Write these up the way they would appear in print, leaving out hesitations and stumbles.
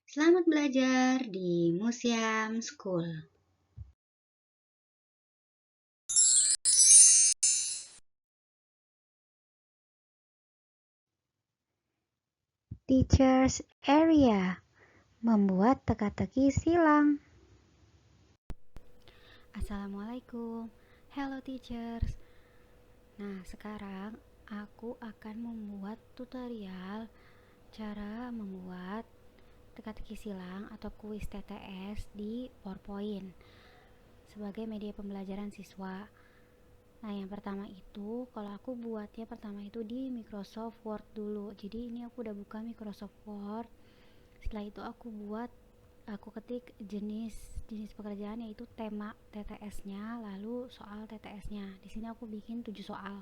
Selamat belajar di Museum School. Teachers Area membuat teka-teki silang. Assalamualaikum. Hello teachers. Nah, sekarang aku akan membuat tutorial cara membuat teka-teki silang atau kuis TTS di PowerPoint sebagai media pembelajaran siswa. Nah, yang pertama itu, kalau aku buatnya pertama itu di Microsoft Word dulu. Jadi ini aku udah buka Microsoft Word. Setelah itu aku ketik jenis pekerjaan, yaitu tema TTS-nya, lalu soal TTS-nya. Di sini aku bikin 7 soal.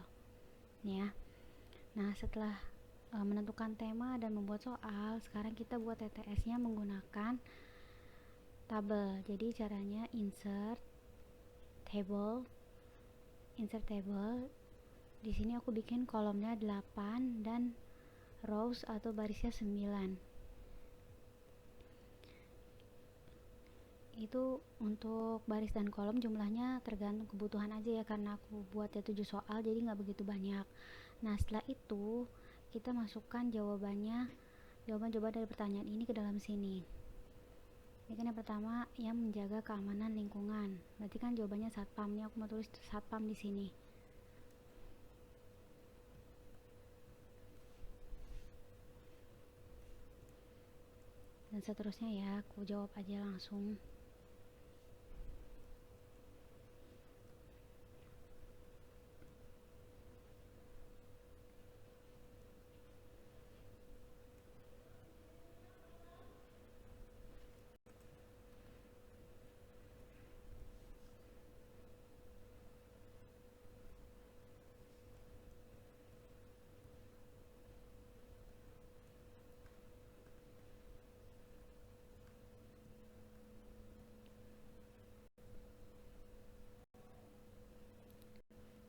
Nih ya. Nah, setelah menentukan tema dan membuat soal, sekarang kita buat TTS-nya menggunakan tabel. Jadi caranya insert table. Di sini aku bikin kolomnya 8 dan rows atau barisnya 9. Itu untuk baris dan kolom jumlahnya tergantung kebutuhan aja ya, karena aku buatnya 7 soal jadi nggak begitu banyak. Nah, setelah itu kita masukkan jawaban dari pertanyaan ini ke dalam sini. Ini kan yang pertama, yang menjaga keamanan lingkungan. Berarti kan jawabannya satpam. Ini aku mau tulis satpam di sini. Dan seterusnya ya, aku jawab aja langsung.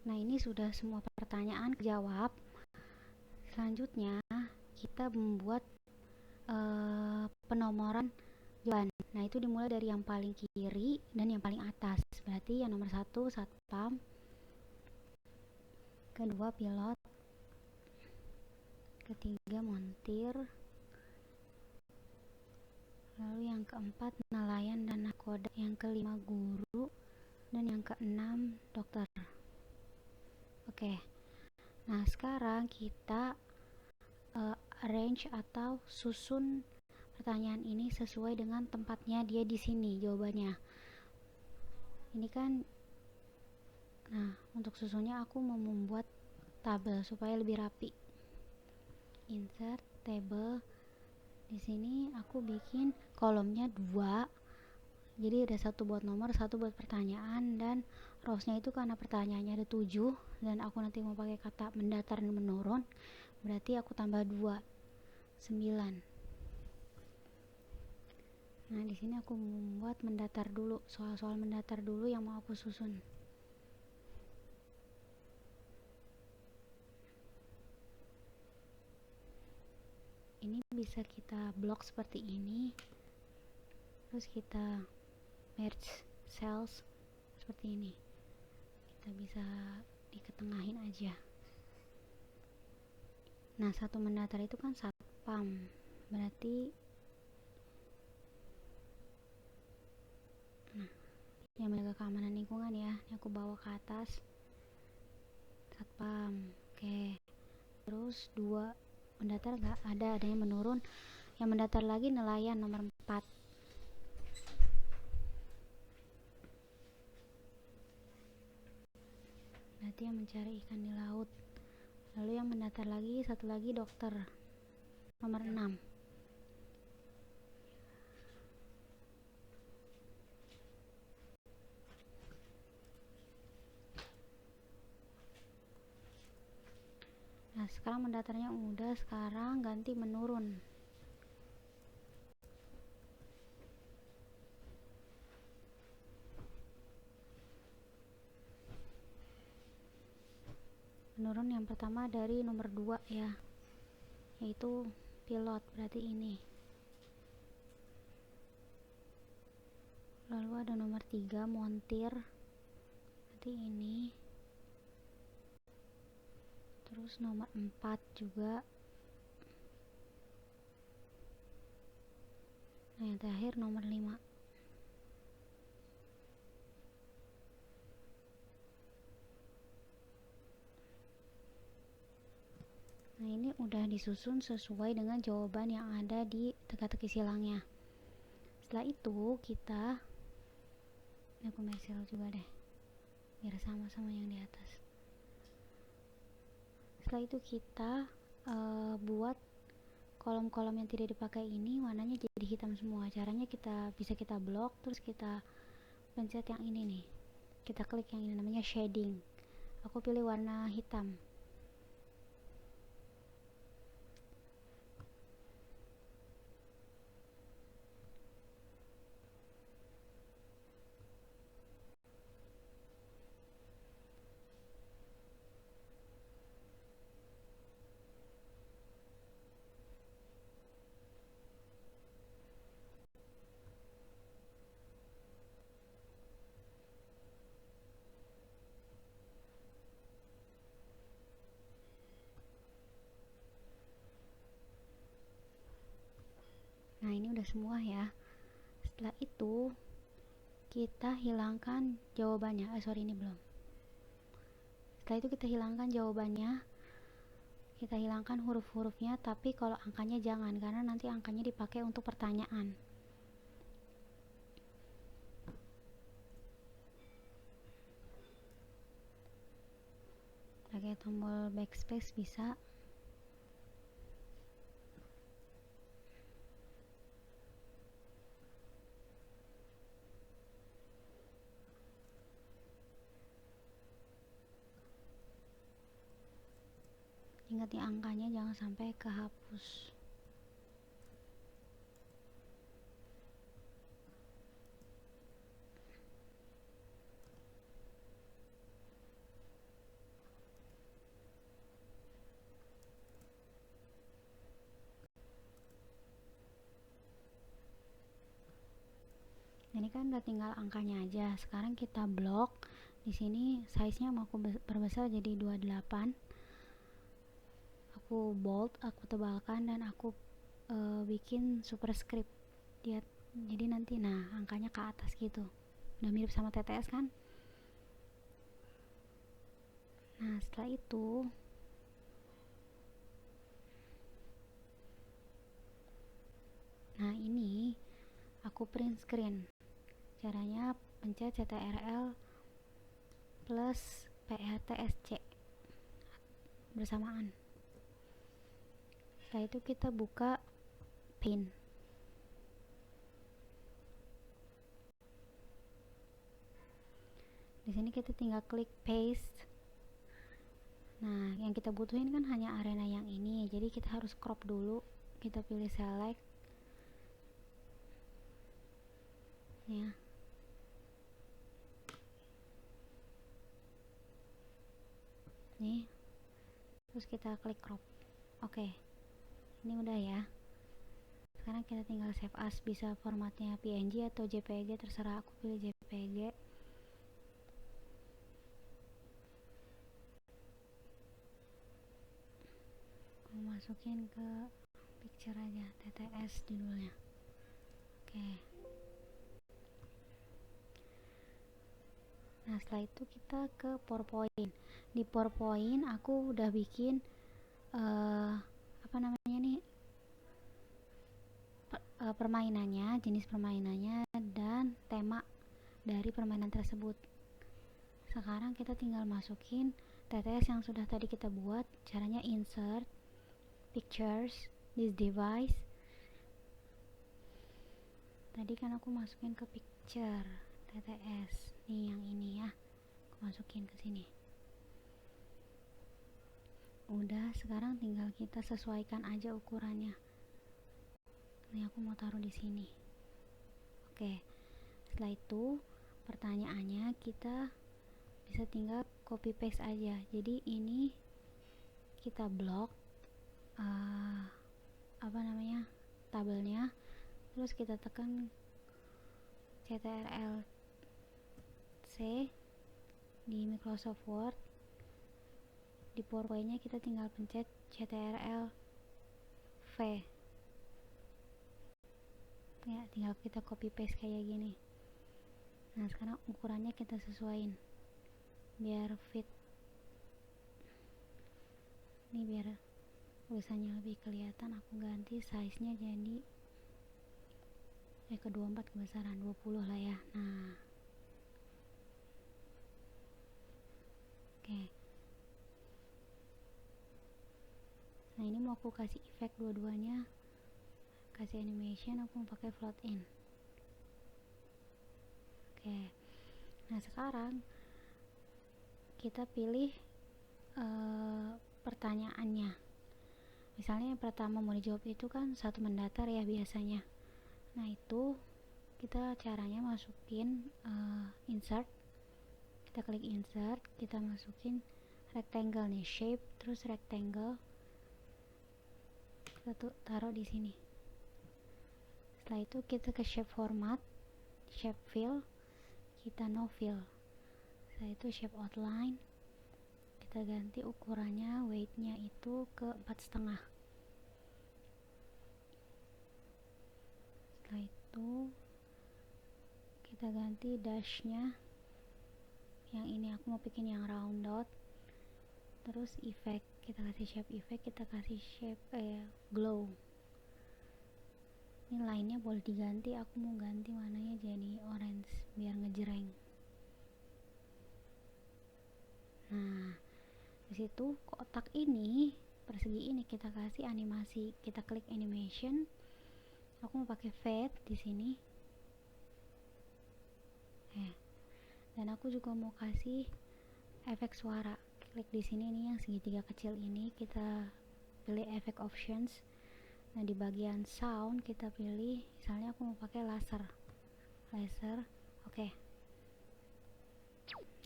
Nah, ini sudah semua pertanyaan kejawab. Selanjutnya kita membuat penomoran jawaban. Nah, itu dimulai dari yang paling kiri dan yang paling atas. Berarti yang nomor 1 satpam, kedua pilot, ketiga montir, lalu yang keempat nelayan dan nakoda, yang kelima guru, dan yang keenam dokter. Oke. Nah, sekarang kita arrange atau susun pertanyaan ini sesuai dengan tempatnya dia di sini jawabannya. Ini kan, nah, untuk susunnya aku mau membuat tabel supaya lebih rapi. Insert table. Di sini aku bikin kolomnya 2. Jadi ada satu buat nomor, satu buat pertanyaan, dan rowsnya itu karena pertanyaannya ada 7 dan aku nanti mau pakai kata mendatar dan menurun, berarti aku tambah 2, 9. Nah, di sini aku membuat mendatar dulu, soal-soal mendatar dulu yang mau aku susun. Ini bisa kita blok seperti ini, terus kita merge cells seperti ini. Kita bisa diketengahin aja. Nah, satu mendatar itu kan satpam, berarti yang menjaga keamanan lingkungan ya. Ini aku bawa ke atas satpam. Oke, terus 2 mendatar nggak ada yang menurun. Yang mendatar lagi nelayan nomor 4. Berarti yang mencari ikan di laut. Lalu yang mendatar lagi satu lagi dokter nomor 6. Nah, sekarang mendatarnya udah, sekarang ganti menurun. Menurun yang pertama dari nomor 2 ya, yaitu pilot, berarti ini. ada nomor 3 montir, nanti ini, terus nomor 4 juga. Nah yang terakhir nomor 5. Nah ini udah disusun sesuai dengan jawaban yang ada di teka-teki silangnya. Setelah itu kita, ini aku mesil juga deh biar sama-sama yang di atas. Setelah itu kita buat kolom-kolom yang tidak dipakai ini warnanya jadi hitam semua. Caranya bisa kita blok, terus kita pencet yang ini nih, kita klik yang ini, namanya shading. Aku pilih warna hitam. Nah ini udah semua ya. Setelah itu kita hilangkan jawabannya. Sorry, ini belum. Setelah itu kita hilangkan jawabannya, kita hilangkan huruf-hurufnya, tapi kalau angkanya jangan, karena nanti angkanya dipakai untuk pertanyaan. Pakai tombol backspace bisa. Ingat ya, angkanya jangan sampai kehapus. Ini kan udah tinggal angkanya aja. Sekarang kita blok. Di sini size-nya mau aku perbesar jadi 28. Aku bold, aku tebalkan, dan aku bikin superscript dia. Jadi nanti nah angkanya ke atas gitu. Udah mirip sama TTS kan? Nah setelah itu ini aku print screen. Caranya pencet CTRL plus PRTSC bersamaan. Setelah itu kita buka Paint. Di sini kita tinggal klik paste. Nah, yang kita butuhin kan hanya arena yang ini, jadi kita harus crop dulu. Kita pilih select. Ya. Nih. Terus kita klik crop. Oke. Ini udah ya. Sekarang kita tinggal save as, bisa formatnya PNG atau JPG, terserah. Aku pilih JPG. Aku masukin ke picture aja, TTS judulnya. Oke. Nah setelah itu kita ke PowerPoint. Di PowerPoint aku udah bikin apa namanya nih, permainannya, jenis permainannya, dan tema dari permainan tersebut. Sekarang kita tinggal masukin TTS yang sudah tadi kita buat. Caranya insert pictures, this device. Tadi kan aku masukin ke picture TTS nih, yang ini ya, aku masukin ke sini. Udah, sekarang tinggal kita sesuaikan aja ukurannya. Ini aku mau taruh di sini. Oke. Setelah itu pertanyaannya kita bisa tinggal copy paste aja. Jadi ini kita blok apa namanya, tabelnya, terus kita tekan CTRL C di Microsoft Word. Di PowerPoint-nya kita tinggal pencet CTRL V ya, tinggal kita copy paste kayak gini. Nah sekarang ukurannya kita sesuaiin biar fit, ini biar tulisannya lebih kelihatan. Aku ganti size nya jadi ke 24 kebesaran 20 lah ya. Nah oke. Nah ini mau aku kasih efek dua-duanya, kasih animation, aku mau pakai float in. Oke. Nah sekarang kita pilih pertanyaannya. Misalnya yang pertama mau dijawab itu kan satu mendatar ya biasanya. Nah itu kita caranya masukin insert, kita klik insert, kita masukin rectangle nih, shape, terus rectangle, kita tuh taruh di sini. Setelah itu kita ke shape format, shape fill, kita no fill. Setelah itu shape outline, kita ganti ukurannya, weight-nya itu ke 4,5. Setelah itu kita ganti dash-nya, yang ini aku mau bikin yang round dot. Terus effect, kita kasih shape effect, kita kasih shape glow. Ini line-nya boleh diganti, aku mau ganti warnanya jadi orange biar ngejreng. Nah disitu kotak ini, persegi ini kita kasih animasi, kita klik animation. Aku mau pakai fade di sini. Dan aku juga mau kasih efek suara. Klik di sini nih yang segitiga kecil ini, kita pilih efek options. Nah di bagian sound kita pilih, misalnya aku mau pakai laser. Oke.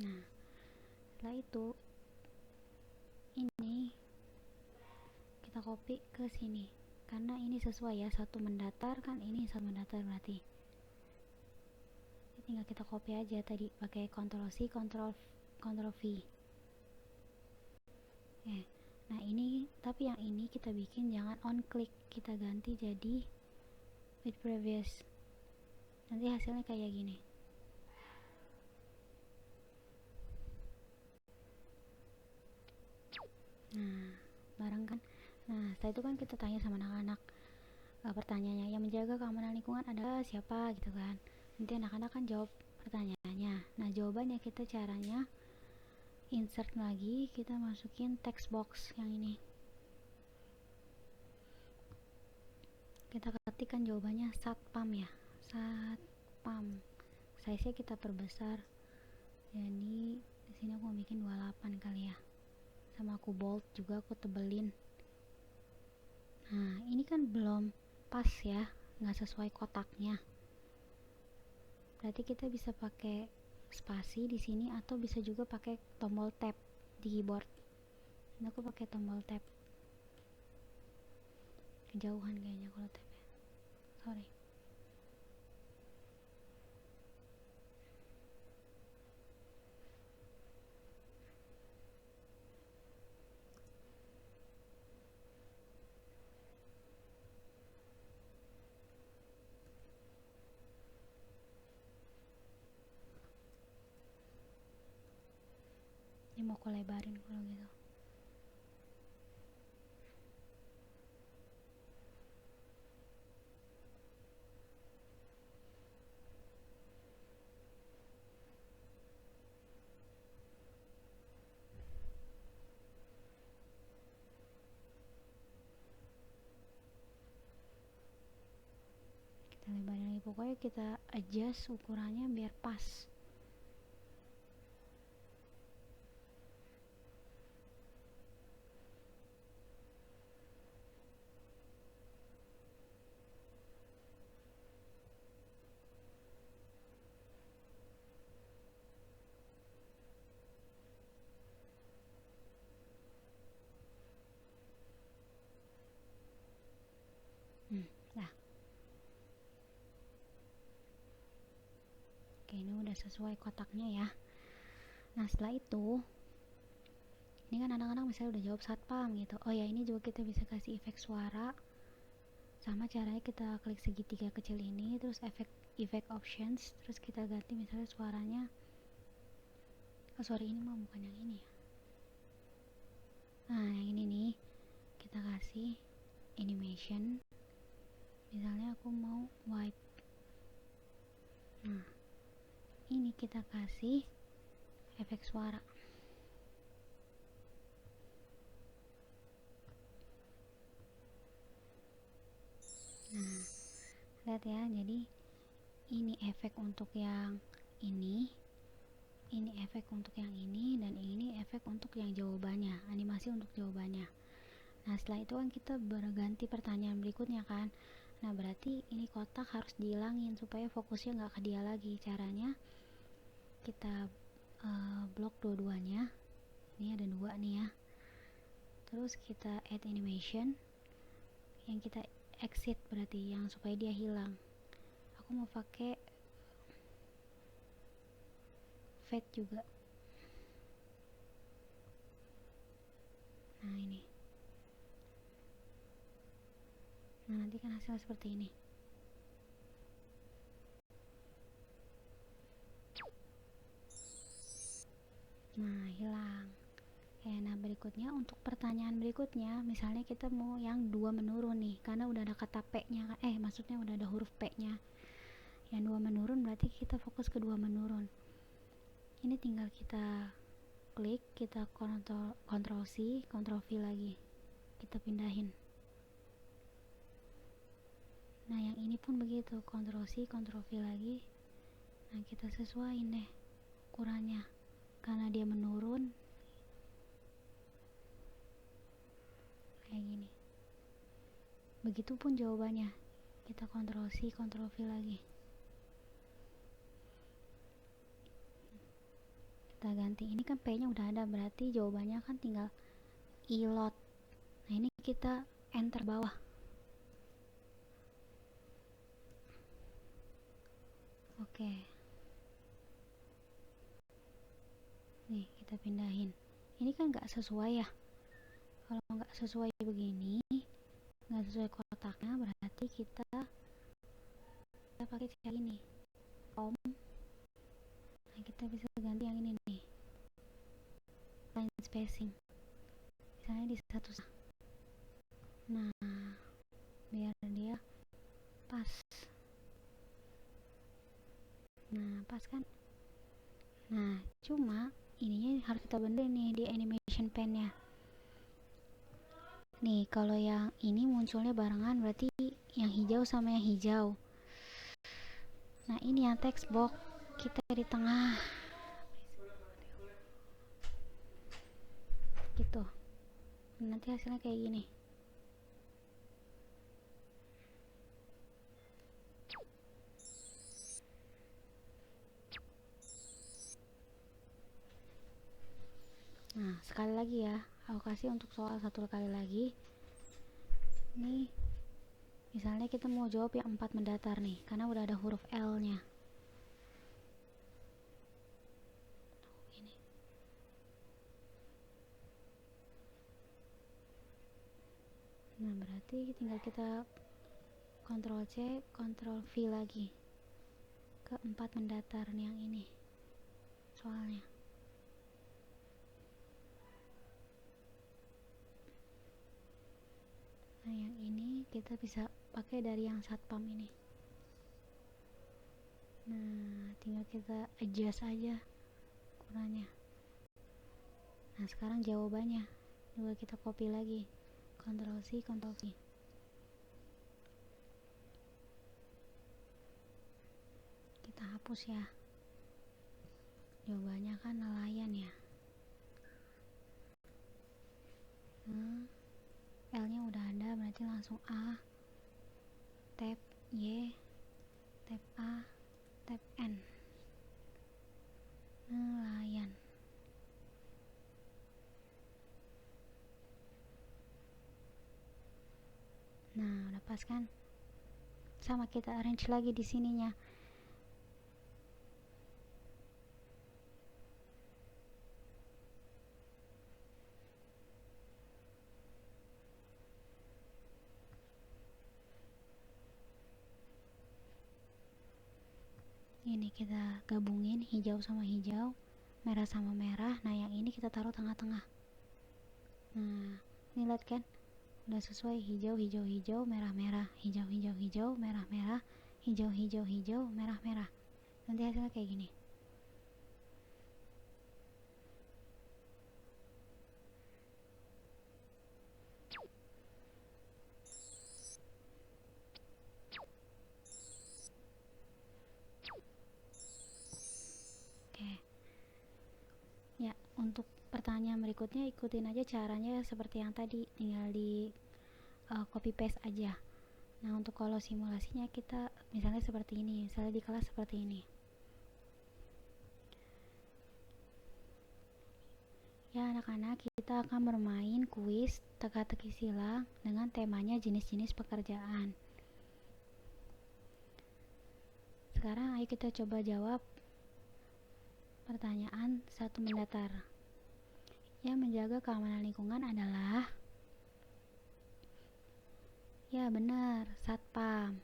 Nah setelah itu ini kita copy ke sini karena ini sesuai ya, satu mendatar kan, ini satu mendatar berarti ini tinggal kita copy aja tadi pakai Ctrl C Ctrl V. Nah ini tapi yang ini kita bikin jangan on click, kita ganti jadi with previous, nanti hasilnya kayak gini. Nah bareng kan. Nah setelah itu kan kita tanya sama anak-anak, pertanyaannya, yang menjaga keamanan lingkungan adalah siapa gitu kan. Nanti anak-anak kan jawab pertanyaannya. Nah jawabannya kita caranya insert lagi, kita masukin text box yang ini, kita ketikkan jawabannya satpam ya, satpam. Size nya kita perbesar, jadi di sini aku mau bikin 28 kali ya, sama aku bold juga, aku tebelin. Nah ini kan belum pas ya, nggak sesuai kotaknya, berarti kita bisa pakai spasi di sini atau bisa juga pakai tombol tab di keyboard. Ini aku pakai tombol tab, kejauhan kayaknya kalau tabnya, sorry. Ini mau aku lebarin kalau gitu. Kita lebarin lagi, pokoknya kita adjust ukurannya biar pas. Nah udah sesuai kotaknya ya. Nah setelah itu, ini kan anak-anak misalnya udah jawab satpam gitu. Oh ya, ini juga kita bisa kasih efek suara. Sama caranya kita klik segitiga kecil ini, terus efek options, terus kita ganti misalnya suaranya. Oh sorry, ini mah bukan yang ini ya. Nah yang ini nih, kita kasih animation. Misalnya aku mau wipe. Nah ini kita kasih efek suara. Nah lihat ya, jadi ini efek untuk yang ini efek untuk yang ini, dan ini efek untuk yang jawabannya, animasi untuk jawabannya. Nah setelah itu kan kita berganti pertanyaan berikutnya kan. Nah berarti ini kotak harus dihilangin supaya fokusnya nggak ke dia lagi. Caranya kita blok dua-duanya. Ini ada dua nih ya. Terus kita add animation, yang kita exit berarti yang supaya dia hilang. Aku mau pakai fade juga. Nah ini. Nah nanti kan hasilnya seperti ini. Nah hilang. Nah berikutnya untuk pertanyaan berikutnya, misalnya kita mau yang 2 menurun nih, karena udah ada kata P nya, maksudnya udah ada huruf P nya. Yang 2 menurun berarti kita fokus ke 2 menurun. Ini tinggal kita klik, kita Ctrl C, Ctrl V lagi, kita pindahin. Nah yang ini pun begitu, Ctrl C, Ctrl V lagi. Nah kita sesuaiin deh ukurannya, karena dia menurun kayak gini. Begitupun jawabannya, kita Ctrl C, Ctrl V lagi, kita ganti. Ini kan P nya udah ada, berarti jawabannya kan tinggal ilot. Nah ini kita enter bawah. Oke, nih kita pindahin. Ini kan nggak sesuai ya. Kalau nggak sesuai begini, nggak sesuai kotaknya, berarti kita pakai cara ini, nah kita bisa ganti yang ini nih, line spacing, misalnya di 1. Nah biar dia pas. Nah pas kan. Nah cuma ininya harus kita benerin nih di animation pen nya nih. Kalau yang ini munculnya barengan, berarti yang hijau sama yang hijau. Nah ini yang text box kita di tengah gitu. Nanti hasilnya kayak gini. Nah sekali lagi ya, aku kasih untuk soal satu kali lagi. Nih misalnya kita mau jawab yang 4 mendatar nih, karena udah ada huruf L nya. Nah berarti tinggal kita Ctrl C, Ctrl V lagi ke 4 mendatar yang ini soalnya. Nah yang ini kita bisa pakai dari yang satpam ini. Nah tinggal kita adjust aja ukurannya. Nah sekarang jawabannya juga kita copy lagi, Ctrl C, Ctrl V. Kita hapus ya. Jawabannya kan nelayan ya. L nya udah ada, berarti langsung A, tab Y, tab A, tab N. Nelayan. Nah udah pas kan. Sama kita arrange lagi di sininya. Ini kita gabungin hijau sama hijau, merah sama merah. Nah, yang ini kita taruh tengah-tengah. Nah, ini lihat kan? Udah sesuai, hijau hijau hijau, merah merah, hijau hijau hijau, merah merah, hijau hijau hijau, merah merah. Nanti hasilnya kayak gini. Oke. Ya, untuk pertanyaan berikutnya ikutin aja caranya seperti yang tadi, tinggal di copy paste aja. Nah, untuk kalau simulasinya kita misalnya seperti ini, misalnya di kelas seperti ini. Ya, anak-anak, kita akan bermain kuis teka-teki silang dengan temanya jenis-jenis pekerjaan. Sekarang ayo kita coba jawab pertanyaan satu mendatar. Yang menjaga keamanan lingkungan adalah, ya benar, satpam.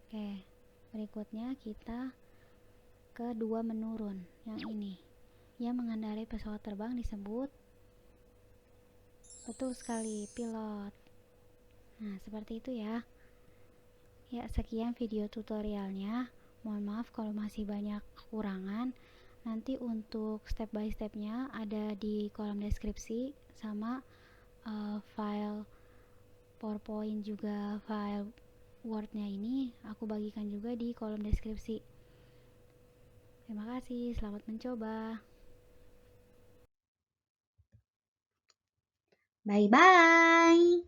Oke, berikutnya kita ke dua menurun, yang ini. Yang mengendarai pesawat terbang disebut, betul sekali, pilot. Nah, seperti itu ya. Ya, sekian video tutorialnya. Mohon maaf kalau masih banyak kekurangan. Nanti untuk step by stepnya ada di kolom deskripsi, sama file PowerPoint juga file Word-nya ini aku bagikan juga di kolom deskripsi. Terima kasih, selamat mencoba. Bye-bye.